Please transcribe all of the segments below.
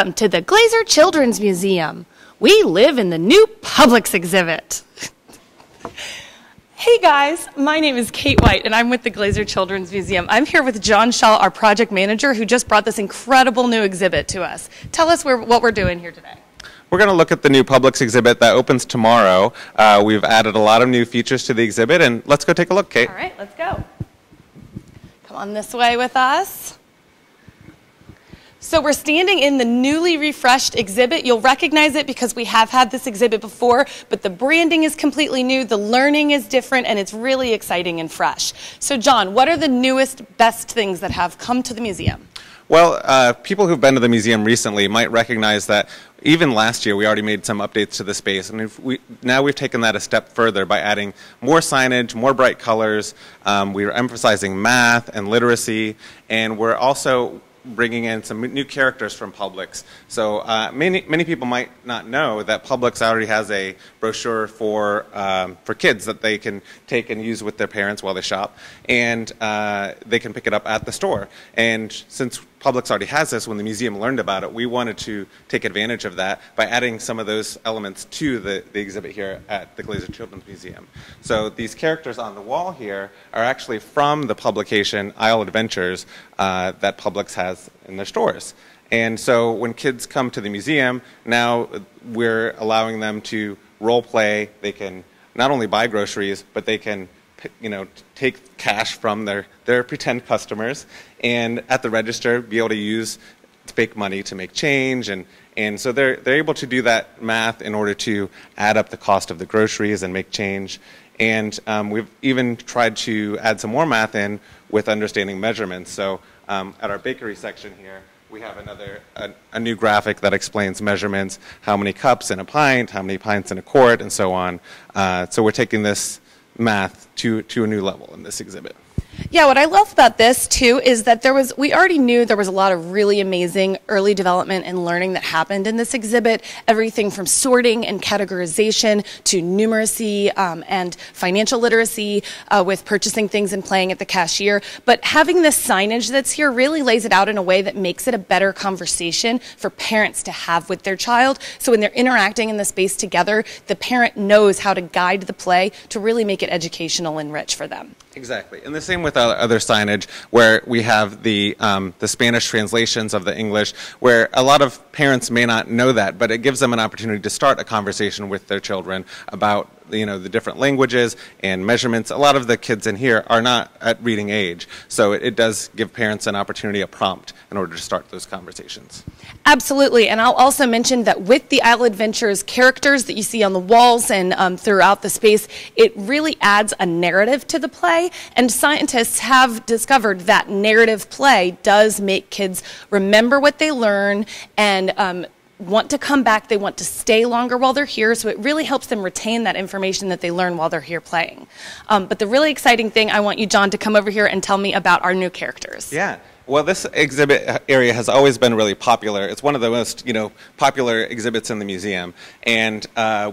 Welcome to the Glazer Children's Museum. We live in the new Publix exhibit. Hey guys, my name is Kate White and I'm with the Glazer Children's Museum. I'm here with John Shaw, our project manager, who just brought this incredible new exhibit to us. Tell us what we're doing here today. We're going to look at the new Publix exhibit that opens tomorrow. We've added a lot of new features to the exhibit, and let's go take a look, Kate. All right, let's go. Come on this way with us. So we're standing in the newly refreshed exhibit. You'll recognize it because we have had this exhibit before, but the branding is completely new, the learning is different, and it's really exciting and fresh. So John, what are the newest, best things that have come to the museum? Well, people who've been to the museum recently might recognize that even last year we already made some updates to the space, and now we've taken that a step further by adding more signage, more bright colors. We're emphasizing math and literacy, and we're also bringing in some new characters from Publix. So many people might not know that Publix already has a brochure for kids that they can take and use with their parents while they shop, and they can pick it up at the store. And since Publix already has this, when the museum learned about it, we wanted to take advantage of that by adding some of those elements to the exhibit here at the Glazer Children's Museum. So these characters on the wall here are actually from the publication Isle Adventures that Publix has in their stores. And so when kids come to the museum, now we're allowing them to role play. They can not only buy groceries, but they can take cash from their pretend customers, and at the register be able to use fake money to make change, and so they're able to do that math in order to add up the cost of the groceries and make change. And we've even tried to add some more math in with understanding measurements. So at our bakery section here, we have a new graphic that explains measurements, how many cups in a pint, how many pints in a quart, and so on. So we're taking this math to a new level in this exhibit. Yeah, what I love about this too is that we already knew there was a lot of really amazing early development and learning that happened in this exhibit. Everything from sorting and categorization to numeracy and financial literacy with purchasing things and playing at the cashier. But having this signage that's here really lays it out in a way that makes it a better conversation for parents to have with their child. So when they're interacting in the space together, the parent knows how to guide the play to really make it educational and rich for them. Exactly, and the same with other signage where we have the Spanish translations of the English, where a lot of parents may not know that, but it gives them an opportunity to start a conversation with their children about the different languages and measurements. A lot of the kids in here are not at reading age, so it does give parents an opportunity, a prompt, in order to start those conversations. Absolutely, and I'll also mention that with the Isle Adventures characters that you see on the walls and throughout the space, it really adds a narrative to the play, and scientists have discovered that narrative play does make kids remember what they learn and want to come back, they want to stay longer while they're here, so it really helps them retain that information that they learn while they're here playing. But the really exciting thing, I want you, John, to come over here and tell me about our new characters. Yeah. Well, this exhibit area has always been really popular. It's one of the most, popular exhibits in the museum, and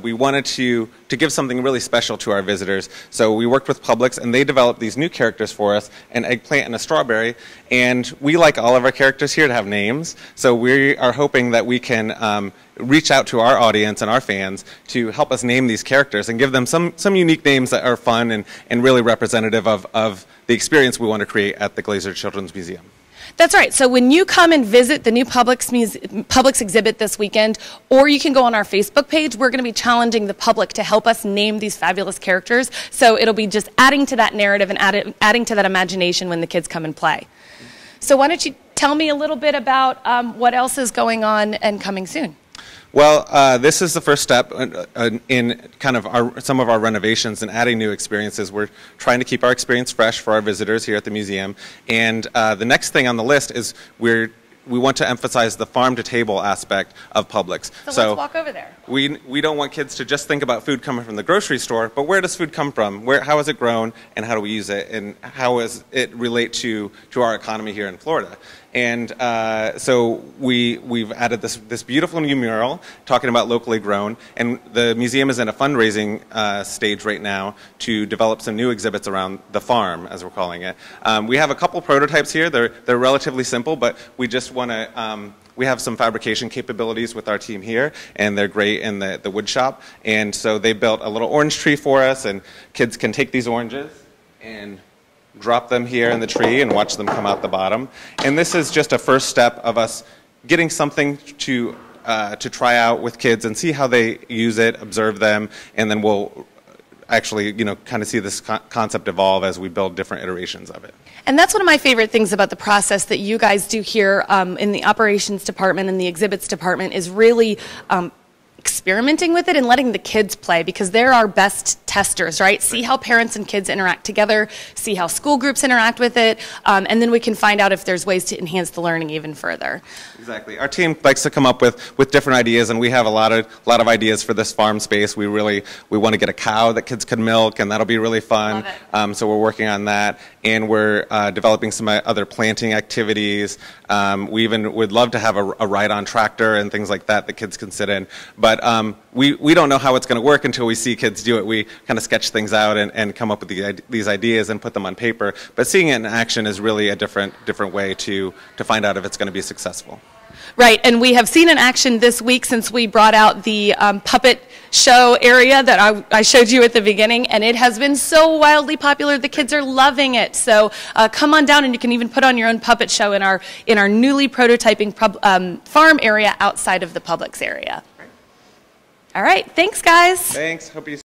we wanted to give something really special to our visitors. So we worked with Publix, and they developed these new characters for us, an eggplant and a strawberry, and we like all of our characters here to have names. So we are hoping that we can reach out to our audience and our fans to help us name these characters and give them some unique names that are fun and really representative of the experience we want to create at the Glazer Children's Museum. That's right. So when you come and visit the new Publix exhibit this weekend, or you can go on our Facebook page, we're going to be challenging the public to help us name these fabulous characters. So it'll be just adding to that narrative and adding to that imagination when the kids come and play. So why don't you tell me a little bit about what else is going on and coming soon? Well, this is the first step in kind of some of our renovations and adding new experiences. We're trying to keep our experience fresh for our visitors here at the museum. And the next thing on the list is we want to emphasize the farm-to-table aspect of Publix. So let's walk over there. We don't want kids to just think about food coming from the grocery store, but where does food come from? How is it grown, and how do we use it, and how does it relate to our economy here in Florida? And so we've added this beautiful new mural talking about locally grown, and the museum is in a fundraising stage right now to develop some new exhibits around the farm, as we're calling it. We have a couple prototypes here. They're relatively simple, but we just want to we have some fabrication capabilities with our team here, and they're great in the wood shop. And so they built a little orange tree for us, and kids can take these oranges and drop them here in the tree and watch them come out the bottom. And this is just a first step of us getting something to try out with kids and see how they use it, observe them, and then we'll actually, kind of see this concept evolve as we build different iterations of it. And that's one of my favorite things about the process that you guys do here in the operations department and the exhibits department is really experimenting with it and letting the kids play, because they're our best testers, right? See how parents and kids interact together, see how school groups interact with it, and then we can find out if there's ways to enhance the learning even further. Exactly. Our team likes to come up with different ideas, and we have a lot of ideas for this farm space. We want to get a cow that kids can milk, and that'll be really fun. So we're working on that, and we're developing some other planting activities. We even would love to have a ride-on tractor and things like that kids can sit in. But we don't know how it's going to work until we see kids do it. We kind of sketch things out and come up with these ideas and put them on paper. But seeing it in action is really a different way to find out if it's going to be successful. Right, and we have seen in action this week since we brought out the puppet show area that I showed you at the beginning, and it has been so wildly popular. The kids are loving it. So come on down, and you can even put on your own puppet show in our newly prototyping farm area outside of the Publix area. All right, thanks, guys. Thanks. Hope you